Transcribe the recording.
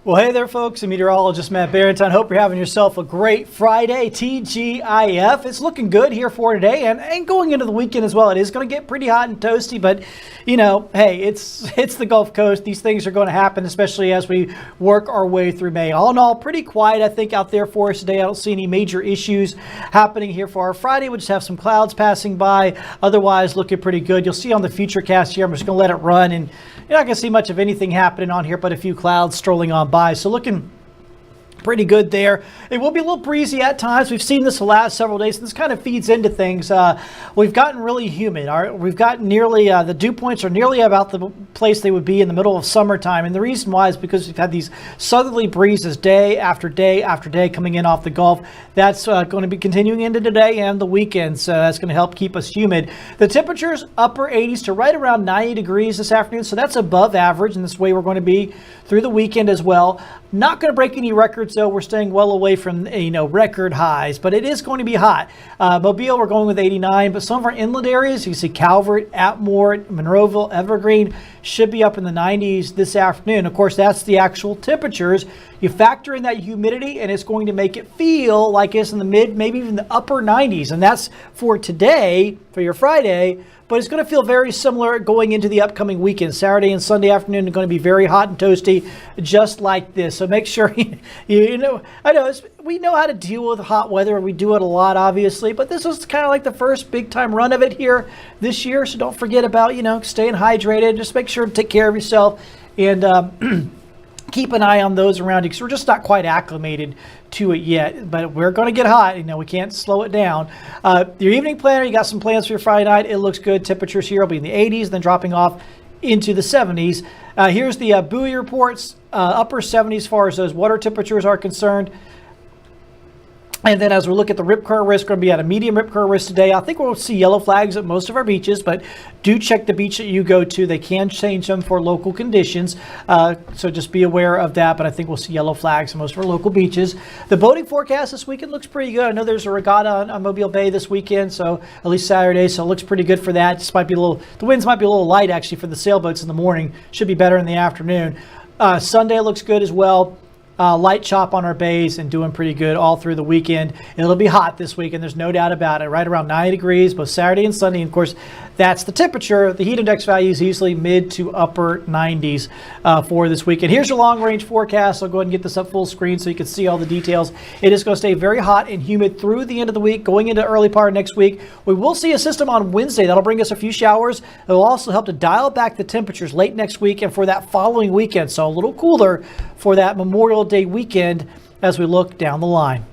Well, hey there, folks. I'm meteorologist Matt Barrington. Hope you're having yourself a great Friday. TGIF. It's looking good here for today and going into the weekend as well. It is going to get pretty hot and toasty, but you know, hey, it's the Gulf Coast. These things are going to happen, especially as we work our way through May. All in all, pretty quiet, I think, out there for us today. I don't see any major issues happening here for our Friday. We just have some clouds passing by. Otherwise, looking pretty good. You'll see on the Futurecast here. I'm just going to let it run, and you're not going to see much of anything happening on here, but a few clouds strolling on by. So looking pretty good there. It will be a little breezy at times. We've seen this the last several days, and this kind of feeds into things. We've gotten really humid. We've gotten nearly, the dew points are nearly about the place they would be in the middle of summertime. And the reason why is because we've had these southerly breezes day after day after day coming in off the Gulf. That's going to be continuing into today and the weekend. So that's going to help keep us humid. The temperatures upper 80s to right around 90 degrees this afternoon. So that's above average, and this way we're going to be through the weekend as well. Not going to break any records, though. We're staying well away from, record highs, but it is going to be hot. Mobile, we're going with 89, but some of our inland areas, you see Calvert, Atmore, Monroeville, Evergreen, should be up in the 90s this afternoon. Of course, that's the actual temperatures. You factor in that humidity, and it's going to make it feel like it's in the mid, maybe even the upper 90s, and that's for today, for your Friday. But it's going to feel very similar going into the upcoming weekend. Saturday and Sunday afternoon are going to be very hot and toasty, just like this. So make sure, we know how to deal with hot weather. We do it a lot, obviously. But this was kind of like the first big-time run of it here this year. So don't forget about, staying hydrated. Just make sure to take care of yourself and keep an eye on those around you, because we're just not quite acclimated to it yet, but we're going to get hot. We can't slow it down. Your evening planner, you got some plans for your Friday night. It looks good. Temperatures here will be in the 80s, then dropping off into the 70s. Here's the buoy reports, upper 70s as far as those water temperatures are concerned. And then as we look at the rip current risk, we're going to be at a medium rip current risk today. I think we'll see yellow flags at most of our beaches, but do check the beach that you go to. They can change them for local conditions, so just be aware of that. But I think we'll see yellow flags at most of our local beaches. The boating forecast this weekend looks pretty good. I know there's a regatta on Mobile Bay this weekend, so at least Saturday, so it looks pretty good for that. Just might be the winds might be a little light actually for the sailboats in the morning. Should be better in the afternoon. Sunday looks good as well. Light chop on our bays and doing pretty good all through the weekend. It'll be hot this weekend. There's no doubt about it. Right around 90 degrees, both Saturday and Sunday. And of course, that's the temperature. The heat index value is usually mid to upper 90s for this weekend. Here's your long range forecast. I'll go ahead and get this up full screen so you can see all the details. It is going to stay very hot and humid through the end of the week, going into early part of next week. We will see a system on Wednesday that'll bring us a few showers. It will also help to dial back the temperatures late next week and for that following weekend. So a little cooler for that Memorial Day weekend as we look down the line.